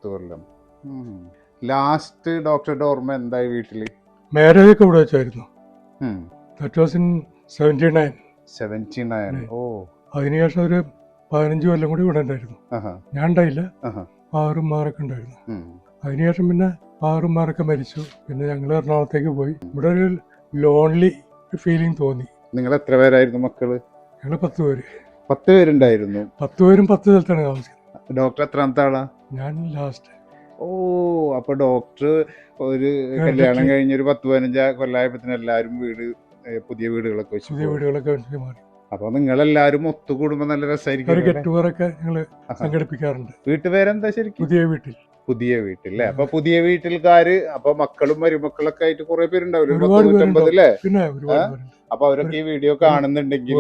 10 കൊല്ലം. Last ഡോക്ടറുടെ ഓർമ്മ എന്തായി വീട്ടില്? മാരേജ് ഒക്കെ ഇവിടെ വെച്ചായിരുന്നു. That was in 79. ഓ, അതിനുശേഷം ഒരു 15 കൊല്ലം കൂടി ഇവിടെ ഉണ്ടായിരുന്നു. ഞാൻ ഉണ്ടായില്ല, പാറുമാരൊക്കെ ഉണ്ടായിരുന്നു. അതിനുശേഷം പിന്നെ പാറുമാരൊക്കെ മരിച്ചു. പിന്നെ ഞങ്ങൾ എറണാകുളത്തേക്ക് പോയി. ഇവിടെ ഒരു ലോൺലി ഫീലിംഗ് തോന്നി. നിങ്ങൾ എത്ര പേരായിരുന്നു മക്കള്? ഞങ്ങൾ 10 പേര്. 10 പേരുണ്ടായിരുന്നു. 10 പേരും 10 സ്ഥലത്താണ് താമസിക്കുന്നത്. ഡോക്ടർ എത്രാമത്തെ ആളാ? ഞാൻ ലാസ്റ്റ്. ഓ, അപ്പൊ ഡോക്ടർ ഒരു കല്യാണം കഴിഞ്ഞ ഒരു 10-15 കൊല്ലായപ്പത്തിന് എല്ലാരും പുതിയ വീടുകളൊക്കെ വെച്ചു. പുതിയ വീടുകളൊക്കെ വെച്ച് മാറി. അപ്പൊ നിങ്ങളെല്ലാരും ഒത്തുകൂടുമ്പോ നല്ല രസമായിരിക്കും. ഒരു ഗെറ്റ് ടുഗദറൊക്കെ ഞങ്ങള് സംഘടിപ്പിക്കാറുണ്ട്. വീട്ടുപേരെന്താ ശരിക്കും? പുതിയ വീട്ടിൽ അല്ലേ? അപ്പൊ പുതിയ വീട്ടിൽക്കാര് അപ്പൊ മക്കളും മരുമക്കളൊക്കെ ആയിട്ട് കുറെ പേരുണ്ടാവില്ലേ? 150 അല്ലേ? അപ്പൊ അവരൊക്കെ ഈ വീഡിയോ കാണുന്നുണ്ടെങ്കിൽ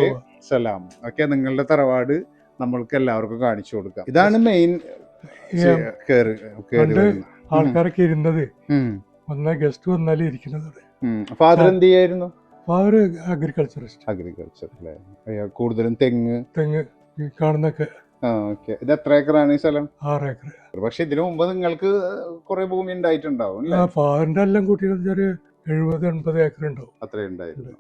സലാം. ഓക്കെ, നിങ്ങളുടെ തറവാട് നമ്മൾക്ക് എല്ലാവർക്കും കാണിച്ചു കൊടുക്കാം. ഇതാണ് മെയിൻ ആൾക്കാരൊക്കെ ഇരുന്നത്. ഗസ്റ്റ് വന്നാലും ഇരിക്കുന്നത്. ഫാദർ എന്ത് ചെയ്യായിരുന്നു? ഫാദർ അഗ്രികൾച്ചർ അല്ലേ? കൂടുതലും തെങ്ങ് കാണുന്നൊക്കെ. ഇത് എത്ര ഏക്കറാണ് ഈ സ്ഥലം? 6 ഏക്കർ. പക്ഷെ ഇതിനു മുമ്പ് നിങ്ങൾക്ക് കുറെ ഭൂമി ഉണ്ടായിട്ടുണ്ടാവും. ഫാദറിന്റെ എല്ലാം കൂട്ടി 70-80 ഏക്കർ ഉണ്ടാവും. അത്രേ ഉണ്ടായിരുന്നു.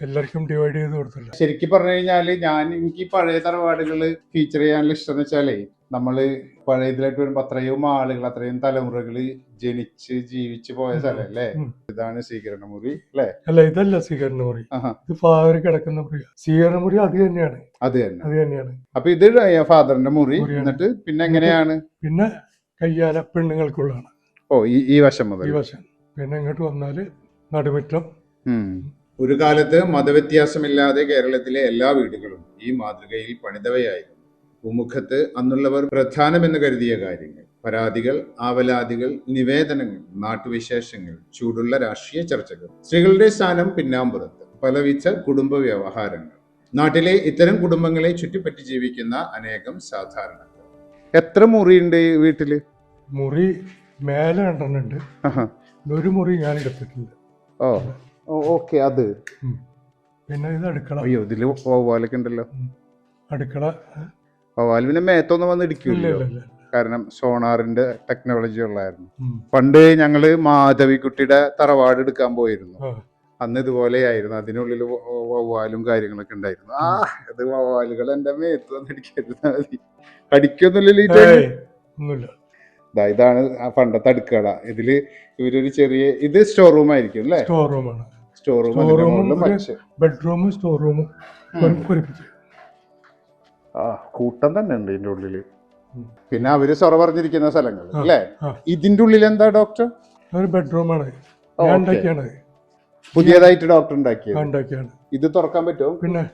എല്ലാവർക്കും ഡിവൈഡ് ചെയ്ത് കൊടുത്തില്ല. ശരിക്കും പറഞ്ഞു കഴിഞ്ഞാല് എനിക്ക് പഴയ തറവാടുകള് ഫീച്ചർ ചെയ്യാനുള്ള ഇഷ്ടം എന്ന് വെച്ചാലേ, നമ്മള് പഴയതിലായിട്ട് വരുമ്പോ അത്രയും ആളുകൾ, അത്രയും തലമുറകള് ജനിച്ച് ജീവിച്ചു പോയ സ്ഥലം അല്ലേ? ഇതാണ് സ്വീകരണ മുറി അല്ലേ? അല്ല, ഇതല്ല സ്വീകരണ മുറി. ഇത് ഫാദർ കിടക്കുന്ന മുറി. സ്വീകരണ മുറി അത് തന്നെയാണ്. അത് തന്നെയാണ്. അപ്പൊ ഇത് ഫാദറിന്റെ മുറി. എന്നിട്ട് പിന്നെ എങ്ങനെയാണ്? പിന്നെ കയ്യാല പെണ്ണുങ്ങൾക്കുള്ളതാണ്. ഓ, ഈ വശം മുതൽ ഈ വശം. പിന്നെ ഇങ്ങോട്ട് വന്നാല് നടുമുറ്റം. ഒരു കാലത്ത് മതവ്യത്യാസമില്ലാതെ കേരളത്തിലെ എല്ലാ വീടുകളും ഈ മാതൃകയിൽ പണിതവയായിരുന്നു. ഭൂമുഖത്ത് അന്നുള്ളവർ പ്രധാനമെന്ന് കരുതിയ കാര്യങ്ങൾ, പരാതികൾ, ആവലാതികൾ, നിവേദനങ്ങൾ, നാട്ടുവിശേഷങ്ങൾ, ചൂടുള്ള രാഷ്ട്രീയ ചർച്ചകൾ, സ്ത്രീകളുടെ സ്ഥാനം പിന്നാമ്പുറത്ത്, പലവിധ കുടുംബ വ്യവഹാരങ്ങൾ, നാട്ടിലെ ഇത്തരം കുടുംബങ്ങളെ ചുറ്റിപ്പറ്റി ജീവിക്കുന്ന അനേകം സാധാരണക്കാർ. എത്ര മുറിയുണ്ട് വീട്ടില്? മുറി മേലെ 2 ഉണ്ട്. ഒരു മുറി ഞാൻ എടുത്തിട്ടുണ്ട്. ഓക്കെ, അത് പിന്നെ ഇത് അടുക്കള. അയ്യോ, ഇതില് വവ്വാലൊക്കെ ഉണ്ടല്ലോ. അടുക്കള വവ്വാല് പിന്നെ മേത്തൊന്നും വന്ന് ഇടിക്കില്ലല്ലോ, കാരണം സോണാറിന്റെ ടെക്നോളജി ഉള്ളായിരുന്നു. പണ്ട് ഞങ്ങള് മാധവിക്കുട്ടിയുടെ തറവാട് എടുക്കാൻ പോയിരുന്നു. അന്ന് ഇതുപോലെയായിരുന്നു. അതിനുള്ളിൽ വവ്വാലും കാര്യങ്ങളൊക്കെ ഉണ്ടായിരുന്നു. അത് വവ്വാലുകൾ എന്റെ മേത്ത് വന്ന് ഇടിക്കരുത്. കടിക്കൊന്നുമില്ല. ഇതാണ് പണ്ടത്തെ അടുക്കള. ഇതില് ഇവരൊരു ചെറിയ ഇത് സ്റ്റോർ റൂം ആയിരിക്കും അല്ലേ? സ്റ്റോർ റൂം, ബെഡ്റൂമും സ്റ്റോർ റൂമും കൂട്ടം തന്നെ ഉണ്ട് ഇതിന്റെ ഉള്ളില്. പിന്നെ അവര് സൊറ പറഞ്ഞിരിക്കുന്ന സ്ഥലങ്ങൾ അല്ലേ? ഇതിന്റെ ഉള്ളിൽ എന്താ ഡോക്ടർ? ഒരു ബെഡ്റൂമാണ്. പുതിയതായിട്ട് ഡോക്ടർ ഉണ്ടാക്കിയാണ്. ഇത് തുറക്കാൻ പറ്റുമോ? പിന്നെ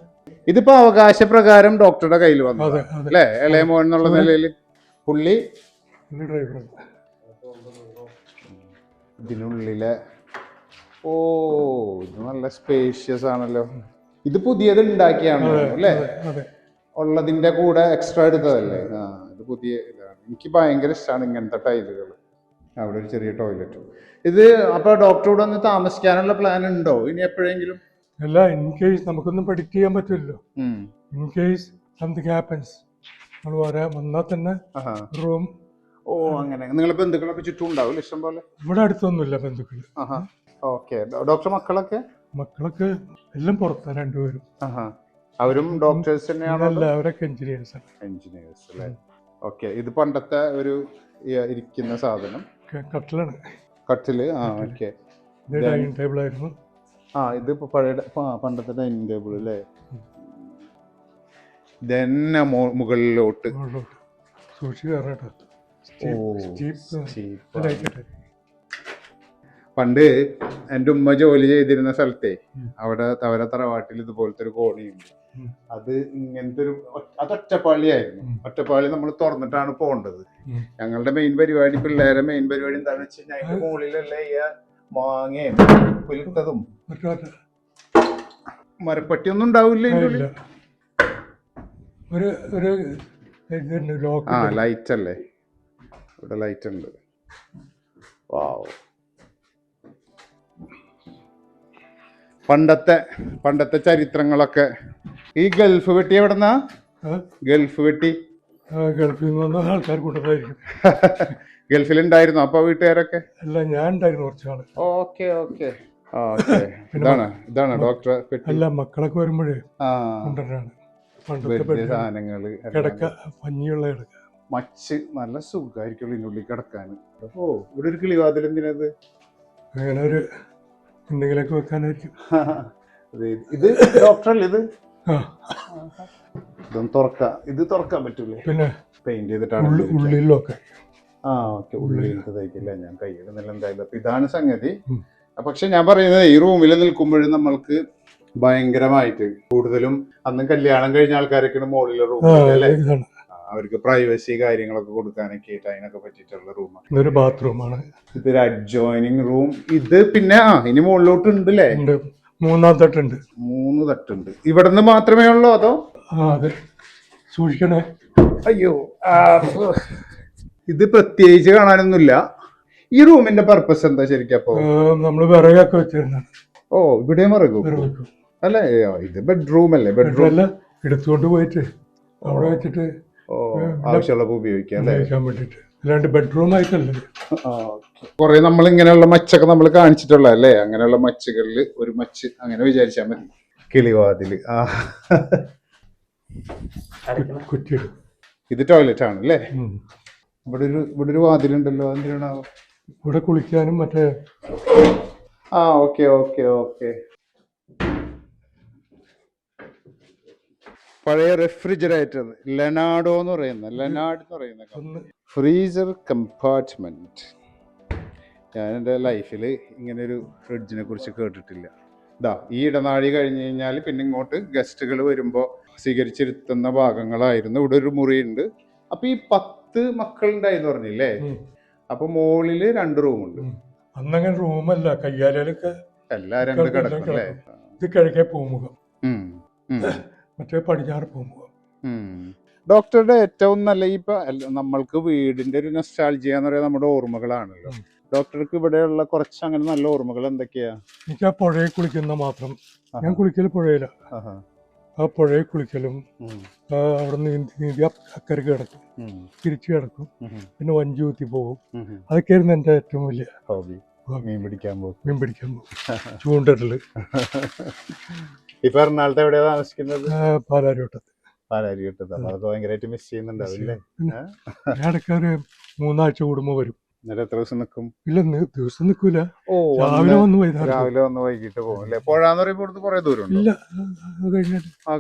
ഇതിപ്പോ അവകാശപ്രകാരം ഡോക്ടറുടെ കയ്യിൽ വന്നു അല്ലേ? ഇളയ മോൻ എന്നുള്ള നിലയിൽ പുള്ളി ഇതിനുള്ളിലെ ഇത് നല്ല സ്പേഷ്യസ് ആണല്ലോ. ഇത് പുതിയത് ഉണ്ടാക്കിയാണോ അല്ലേ? ഉള്ളതിന്റെ കൂടെ എക്സ്ട്രാ എടുത്തതല്ലേ? ഇത് പുതിയ ഇതാണ്. എനിക്ക് ഭയങ്കര ഇഷ്ടമാണ് ഇങ്ങനത്തെ ടൈലുകൾ. അവിടെ ഒരു ചെറിയ ടോയ്ലറ്റ്. ഇത് അപ്പൊ ഡോക്ടറോട് ഒന്ന് താമസിക്കാനുള്ള പ്ലാൻ ഉണ്ടോ ഇനി എപ്പോഴെങ്കിലും? അല്ല, ഇൻ കേസ് നമുക്കൊന്നും പ്രഡിക്റ്റ് ചെയ്യാൻ പറ്റില്ലല്ലോ. ഇൻ കേസ് സംതിങ് ഹാപ്പൻസ് നമ്മൾ വന്നാൽ തന്നെ റൂം. അങ്ങനെ നിങ്ങളെ ബന്ധുക്കളൊക്കെ ചുറ്റും ഉണ്ടാവും ഇഷ്ടം പോലെ? ഇവിടെ അടുത്തൊന്നുമില്ല ബന്ധുക്കൾ. ഡോക്ടർ മക്കളൊക്കെ എല്ലാം പുറത്താണ് 2 പേരും. അവരും ഡോക്ടേഴ്സ് തന്നെയാണോ? അവരൊക്കെ എഞ്ചിനീയേഴ്സ് അല്ലേ? ഓക്കെ, ഇത് പണ്ടത്തെ ഒരു ഇരിക്കുന്ന സാധനം കട്ടിലാണ്. കട്ടില്. ഓക്കെ, ഡൈനിങ് ടേബിൾ ആയിരുന്നു. ഇത് പണ്ടത്തെ ഡൈനിങ് ടേബിൾ അല്ലേ? ഇതന്നെ മുകളിലോട്ട് പണ്ട് എൻ്റെ ഉമ്മ ജോലി ചെയ്തിരുന്ന സ്ഥലത്തെ അവിടെ അവരെ തറവാട്ടിൽ ഇതുപോലത്തെ ഒരു കോണിയുണ്ട്. അത് ഇങ്ങനത്തെ ഒരു ഒറ്റപ്പാളിയായിരുന്നു. ഒറ്റപ്പാളി നമ്മൾ തുറന്നിട്ടാണ് പോകേണ്ടത്. ഞങ്ങളുടെ മെയിൻ പരിപാടി, പിള്ളേരെ മെയിൻ പരിപാടി എന്താണെന്ന് വെച്ച് കഴിഞ്ഞാൽ അതിന്റെ മുകളിലല്ലേ മാങ്ങയും പുലിട്ടതും മരപ്പട്ടി ഒന്നും ഉണ്ടാവില്ല. ലൈറ്റ് അല്ലേ? ഇവിടെ ലൈറ്റ് ഉണ്ട്. പണ്ടത്തെ ചരിത്രങ്ങളൊക്കെ. ഈ ഗൾഫ് വെട്ടി എവിടെന്നാ? ഗൾഫ് വെട്ടി ഗൾഫിൽ നിന്ന് വന്ന ആൾക്കാർ കൂട്ടത്തായിരിക്കും. ഗൾഫിലുണ്ടായിരുന്നു അപ്പൊ വീട്ടുകാരൊക്കെ? അല്ല, ഞാൻ ഉണ്ടായിരുന്നു കുറച്ചാള്. Okay okay okay. പിന്നെ ഇതാണ് ഡോക്ടറെ പെട്ടി. അല്ല, മക്കളൊക്കെ വരുമ്പോഴേ ആ കൊണ്ടുവരാണ്. പണ്ടത്തെ വലിയ ബെഡ്, സാധനങ്ങള് എല്ലാം. കിടക്ക, പഞ്ഞിയുള്ള കിടക്ക. മച്ച് നല്ല സുഖമായിരിക്കും ഇതിനുള്ളിൽ കിടക്കാൻ. ഓ, ഇവിടെ ഒരു കിളിവാതിൽ എന്തിനത്? അങ്ങനെ ഒരു എന്തെങ്കിലുമൊക്കെ വെക്കാനായിരിക്കും. ഇത് ഡോക്ടറല്ലേ ഇത്? ആ, ഇതൊന്നും ഇത് തുറക്കാൻ പറ്റൂലേ? പിന്നെ പെയിന്റ് ചെയ്തിട്ടാണ് ഉള്ളിലൊക്കെ. ആ ഓക്കെ, ഉള്ളിൽ തയ്ക്കില്ല, ഞാൻ കൈയിടുന്നില്ല എന്തായാലും. അപ്പൊ ഇതാണ് സംഗതി. പക്ഷെ ഞാൻ പറയുന്നത് ഈ റൂമിൽ നിൽക്കുമ്പോഴും നമ്മൾക്ക് ഭയങ്കരമായിട്ട് കൂടുതലും അന്ന് കല്യാണം കഴിഞ്ഞ ആൾക്കാരൊക്കെയാണ് മുകളിലെ റൂമിലല്ലേ, അവർക്ക് പ്രൈവസി കാര്യങ്ങളൊക്കെ കൊടുക്കാനൊക്കെ ആയിട്ട് അതിനൊക്കെ പറ്റിയിട്ടുള്ള റൂമാണ്. ഇതൊരു ബാത്റൂമാണ്. ഇതൊരു അഡ്ജോയിനിങ് റൂം. ഇത് പിന്നെ ഇനി മുകളിലോട്ട് ഉണ്ടല്ലേ? 3-ാം തട്ടുണ്ട്. 3 തട്ടുണ്ട്. ഇവിടുന്ന് മാത്രമേ ഉള്ളൂ അതോ? അതെ, സൂക്ഷിക്കണേ. അയ്യോ, ഇത് പ്രത്യേകിച്ച് കാണാനൊന്നുമില്ല. ഈ റൂമിന്റെ പർപ്പസ് എന്താ ശരിക്കും? അപ്പോ നമ്മള് വിറകൊക്കെ വെച്ചിരുന്നാണ്. ഓ, ഇവിടെ വിറകും അല്ലേ? ഇത് ബെഡ്റൂം അല്ലേ? ബെഡ്റൂം അല്ല, എടുത്തുകൊണ്ട് പോയിട്ട് അവിടെ വെച്ചിട്ട് ആവശ്യമുള്ളപ്പോ ഉപയോഗിക്കാൻ വേണ്ടിട്ട്, അല്ലാണ്ട് ബെഡ്റൂം ആയിട്ടല്ലേ. കുറെ നമ്മൾ ഇങ്ങനെയുള്ള മച്ചൊക്കെ നമ്മൾ കാണിച്ചിട്ടുള്ള അല്ലേ? അങ്ങനെയുള്ള മച്ചുകളിൽ ഒരു മച്ച് അങ്ങനെ വിചാരിച്ചാൽ മതി. കിളിവാതില്. കുറ്റിയിടും. ഇത് ടോയ്ലറ്റ് ആണ് അല്ലേ? ഇവിടെ ഒരു വാതിലുണ്ടല്ലോ, എന്തിനാണോ? ഇവിടെ കുളിക്കാനും മറ്റേ. Okay okay okay. പഴയ റെഫ്രിജറേറ്റർ, ലെനാർഡ് എന്ന് പറയുന്ന ഫ്രീസർ കമ്പാർട്ട്മെന്റ്. ഞാൻ എൻ്റെ ലൈഫിൽ ഇങ്ങനൊരു ഫ്രിഡ്ജിനെ കുറിച്ച് കേട്ടിട്ടില്ല. ഈ ഇടനാഴി കഴിഞ്ഞ് കഴിഞ്ഞാൽ പിന്നെ ഇങ്ങോട്ട് ഗസ്റ്റുകൾ വരുമ്പോൾ സ്വീകരിച്ചിരുത്തുന്ന ഭാഗങ്ങളായിരുന്നു. ഇവിടെ ഒരു മുറിയുണ്ട്. അപ്പൊ ഈ 10 മക്കളുണ്ടായിന്ന് പറഞ്ഞില്ലേ? അപ്പൊ മുകളില് 2 റൂമുണ്ട്. അന്നങ്ങനെ റൂമല്ല, കയ്യാലൊക്കെ എല്ലാരും കിടക്കും അല്ലേ? ഇത് കിഴക്കേ പൂമുഖം, മറ്റേ പടിഞ്ഞാറ് പൂമുഖം. ഡോക്ടറുടെ ഏറ്റവും നല്ല ഇപ്പൊ നമ്മൾക്ക് വീടിന്റെ ഒരു നൊസ്റ്റാൾജിയ എന്ന് പറയുന്നത് നമ്മുടെ ഓർമ്മകളാണല്ലോ. ഡോക്ടർക്ക് ഇവിടെയുള്ള കുറച്ച് അങ്ങനെ നല്ല ഓർമ്മകൾ എന്തൊക്കെയാ? എനിക്ക് ആ പുഴയിൽ കുളിക്കുന്ന മാത്രം. ഞാൻ കുളിക്കല് പുഴയില. ആ പുഴയിൽ കുളിക്കലും അവിടെ നീന്തി അക്കരക്ക് കിടക്കും, തിരിച്ചു കിടക്കും, പിന്നെ വഞ്ചി കുത്തി പോകും. അതൊക്കെയായിരുന്നു എൻ്റെ ഏറ്റവും വലിയ ഹോബി. മീൻ പിടിക്കാൻ പോകും. ചൂണ്ടല്. ഇപ്പൊ എറണാകുളത്ത് എവിടെയാ താമസിക്കുന്നത്? പാലാരിവട്ടത്ത്. അതൊക്കെ ഭയങ്കരമായിട്ട് മിസ് ചെയ്യുന്നുണ്ടാവില്ലേ? ഞാൻ ഇടയ്ക്ക് ഒരു 3 ആഴ്ച കൂടുമ്പോ വരും. എത്ര ദിവസം നിൽക്കും? ഇല്ല, ദിവസം നിൽക്കൂല. രാവിലെ വന്ന് വൈകിട്ട് പോകും അല്ലേ? പുഴന്ന് പറയുമ്പോൾ ഇവിടുന്ന് കുറെ ദൂരം ഇല്ല,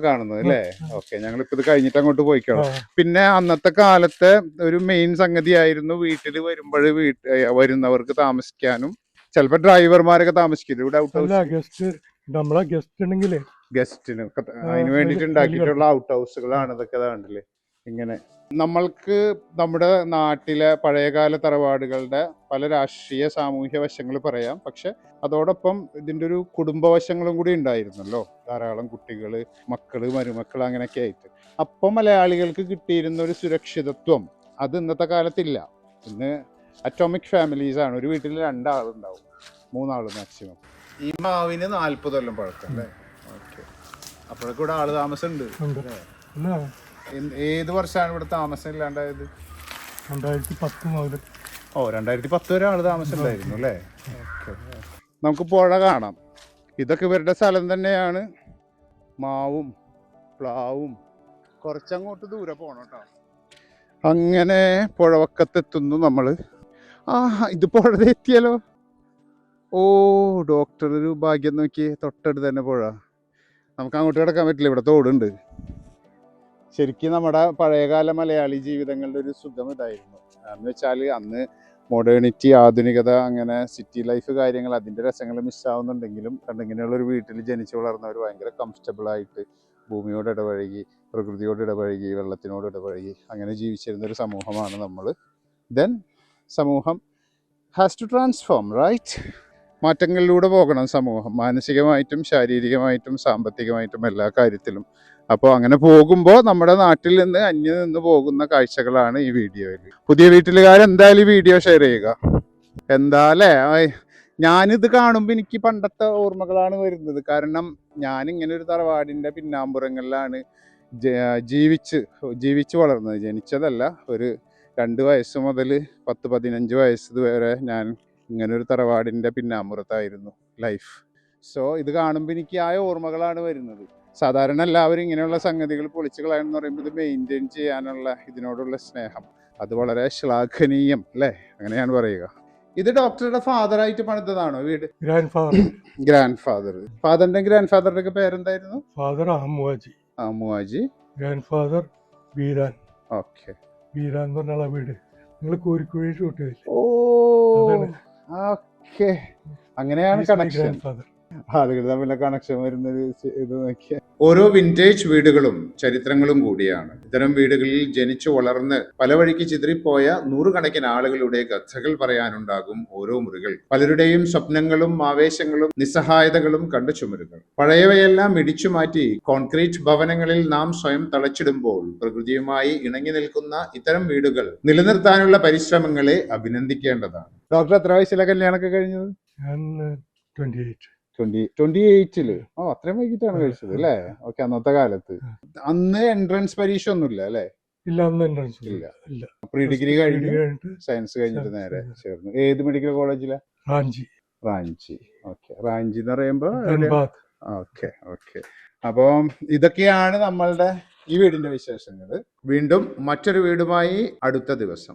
കാണുന്നത് അല്ലേ? ഓക്കെ, ഞങ്ങളിപ്പോ ഇത് കഴിഞ്ഞിട്ട് അങ്ങോട്ട് പോയിക്കോളാം. പിന്നെ അന്നത്തെ കാലത്തെ ഒരു മെയിൻ സംഗതിയായിരുന്നു വീട്ടിൽ വരുമ്പോൾ വരുന്നവർക്ക് താമസിക്കാനും, ചിലപ്പോ ഡ്രൈവർമാരൊക്കെ താമസിക്കില്ല ഇവിടെ. നമ്മളെ ഗസ്റ്റ് ഉണ്ടെങ്കിലേ ഗസ്റ്റിന് അതിന് വേണ്ടിട്ട് ഉണ്ടാക്കിയിട്ടുള്ള ഔട്ട് ഹൗസുകളാണ് ഇതൊക്കെ. കണ്ടില്ലേ ഇങ്ങനെ. നമ്മൾക്ക് നമ്മുടെ നാട്ടിലെ പഴയകാല തറവാടുകളുടെ പല രാഷ്ട്രീയ സാമൂഹ്യ വശങ്ങൾ പറയാം. പക്ഷെ അതോടൊപ്പം ഇതിൻ്റെ ഒരു കുടുംബവശങ്ങളും കൂടി ഉണ്ടായിരുന്നല്ലോ. ധാരാളം കുട്ടികൾ, മക്കള്, മരുമക്കൾ അങ്ങനെയൊക്കെ ആയിട്ട്. അപ്പം മലയാളികൾക്ക് കിട്ടിയിരുന്ന ഒരു സുരക്ഷിതത്വം അത് ഇന്നത്തെ കാലത്തില്ല. ഇന്ന് അറ്റോമിക് ഫാമിലീസ് ആണ്. ഒരു വീട്ടിൽ 2 ആളുണ്ടാവും, 3 ആള് മാക്സിമം. ഈ മാവിന് 40 കൊല്ലം പഴക്കം അല്ലേ? ഓക്കെ. അപ്പോഴൊക്കെ ഇവിടെ ആള് താമസം ഉണ്ട്. ഏത് വർഷമാണ് ഇവിടെ താമസം ഇല്ലാണ്ടായത്? 2010 മുതൽ. 2010 വരെ ആള് താമസം ഉണ്ടായിരുന്നു അല്ലേ? നമുക്ക് പുഴ കാണാം. ഇതൊക്കെ ഇവരുടെ സ്ഥലം തന്നെയാണ്. മാവും പ്ലാവും. കുറച്ചങ്ങോട്ട് ദൂരെ പോണം കേട്ടോ. അങ്ങനെ പുഴവക്കത്തെത്തുന്നു നമ്മള്. ഇത് പുഴ എത്തിയാലോ. ഡോക്ടർ ഒരു ഭാഗ്യം നോക്കി, തൊട്ടടുത്ത് തന്നെ പുഴ. നമുക്ക് അങ്ങോട്ട് കിടക്കാൻ പറ്റില്ല, ഇവിടെ തോടുണ്ട്. ശരിക്കും നമ്മുടെ പഴയകാല മലയാളി ജീവിതങ്ങളുടെ ഒരു സുഖം ഇതായിരുന്നു. എന്ന് വെച്ചാൽ അന്ന് മോഡേണിറ്റി, ആധുനികത, അങ്ങനെ സിറ്റി ലൈഫ് കാര്യങ്ങൾ, അതിൻ്റെ രസങ്ങൾ മിസ്സാവുന്നുണ്ടെങ്കിലും ഇങ്ങനെയുള്ള ഒരു വീട്ടിൽ ജനിച്ചു വളർന്നവർ ഭയങ്കര കംഫർട്ടബിളായിട്ട് ഭൂമിയോട് ഇടപഴകി, പ്രകൃതിയോട് ഇടപഴകി, വെള്ളത്തിനോട് ഇടപഴകി അങ്ങനെ ജീവിച്ചിരുന്നൊരു സമൂഹമാണ് നമ്മൾ. ദെൻ സമൂഹം ഹാസ് ടു ട്രാൻസ്ഫോം, റൈറ്റ്? മാറ്റങ്ങളിലൂടെ പോകണം സമൂഹം, മാനസികമായിട്ടും ശാരീരികമായിട്ടും സാമ്പത്തികമായിട്ടും എല്ലാ കാര്യത്തിലും. അപ്പോൾ അങ്ങനെ പോകുമ്പോൾ നമ്മുടെ നാട്ടിൽ നിന്ന് അന്യം നിന്ന് പോകുന്ന കാഴ്ചകളാണ് ഈ വീഡിയോയിൽ. പുതിയ വീട്ടിലുകാരെന്തായാലും ഈ വീഡിയോ ഷെയർ ചെയ്യുക. എന്താ അല്ലേ? ഞാനിത് കാണുമ്പോൾ എനിക്ക് പണ്ടത്തെ ഓർമ്മകളാണ് വരുന്നത്. കാരണം ഞാനിങ്ങനെ ഒരു തറവാടിൻ്റെ പിന്നാമ്പുറങ്ങളിലാണ് ജീവിച്ച് വളർന്നത്. ജനിച്ചതല്ല, ഒരു 2 വയസ്സ് മുതൽ 10-15 വയസ്സ് വരെ ഞാൻ ഇങ്ങനൊരു തറവാടിൻ്റെ പിന്നാമ്പുറത്തായിരുന്നു ലൈഫ്. സോ ഇത് കാണുമ്പോൾ എനിക്ക് ആ ഓർമ്മകളാണ് വരുന്നത്. സാധാരണ എല്ലാവരും ഇങ്ങനെയുള്ള സംഗതികൾ പൊളിച്ചു കളയാന്ന് പറയുമ്പോൾ ഇത് മെയിൻറ്റെയിൻ ചെയ്യാനുള്ള ഇതിനോടുള്ള സ്നേഹം അത് വളരെ ശ്ലാഘനീയം അല്ലേ, അങ്ങനെയാണ് പറയുക. ഇത് ഡോക്ടറുടെ ഫാദറായിട്ട് പണിതതാണോ വീട്? Grand father. Grand father. ഫാദറിന്റെ ഗ്രാൻഡ് ഫാദറിന്റെ ഒക്കെ പേരെന്തായിരുന്നു? ഫാദർ അഹമ്മദ് അമ്മുവാജി. Grand father Beeran. Okay. Beeran എന്ന് പറഞ്ഞാൽ വീട് നിങ്ങൾ കോരിക്കുഴി ഷൂട്ട് ചെയ്തില്ലേ? ഓ ഓക്കെ, അങ്ങനെയാണ് കണക്ഷൻ. Grand father. ആളുകൾ തമ്മിലെ കണക്ഷൻ വരുന്നത് ഇത് നോക്കിയ ഓരോ വിന്റേജ് വീടുകളും ചരിത്രങ്ങളും കൂടിയാണ്. ഇത്തരം വീടുകളിൽ ജനിച്ചു വളർന്ന് പല വഴിക്ക് ചിതറിപ്പോയ നൂറുകണക്കിന് ആളുകളുടെ കഥകൾ പറയാനുണ്ടാകും ഓരോ മുറികൾ. പലരുടെയും സ്വപ്നങ്ങളും ആവേശങ്ങളും നിസ്സഹായതകളും കണ്ടു ചുമരുകൾ. പഴയവയെല്ലാം ഇടിച്ചു മാറ്റി കോൺക്രീറ്റ് ഭവനങ്ങളിൽ നാം സ്വയം തളച്ചിടുമ്പോൾ പ്രകൃതിയുമായി ഇണങ്ങി നിൽക്കുന്ന ഇത്തരം വീടുകൾ നിലനിർത്താനുള്ള പരിശ്രമങ്ങളെ അഭിനന്ദിക്കേണ്ടതാണ്. ഡോക്ടർ എത്ര വയസ്സിലെ കല്യാണമൊക്കെ കഴിഞ്ഞത്? ഞാൻ 28. 28 അത്രയും വൈകിട്ടാണ് കഴിച്ചത് അല്ലേ? ഓക്കെ. അന്നത്തെ കാലത്ത് അന്ന് എൻട്രൻസ് പരീക്ഷ ഒന്നുമില്ല അല്ലേ? ഇല്ല, അന്ന് എൻട്രൻസ് ഇല്ല. ഇല്ല. പ്രീ ഡിഗ്രി കഴിഞ്ഞ് കഴിഞ്ഞിട്ട് സയൻസ് കഴിഞ്ഞിട്ട് നേരെ ചേർന്നു. ഏത് മെഡിക്കൽ കോളേജിലാ? റാഞ്ചി. റാഞ്ചി. ഓക്കെ. റാഞ്ചി എന്ന് പറയുമ്പോ ധൻബാദ്. Okay okay. അപ്പം ഇതൊക്കെയാണ് നമ്മളുടെ ഈ വീടിന്റെ വിശേഷങ്ങൾ. വീണ്ടും മറ്റൊരു വീടുമായി അടുത്ത ദിവസം.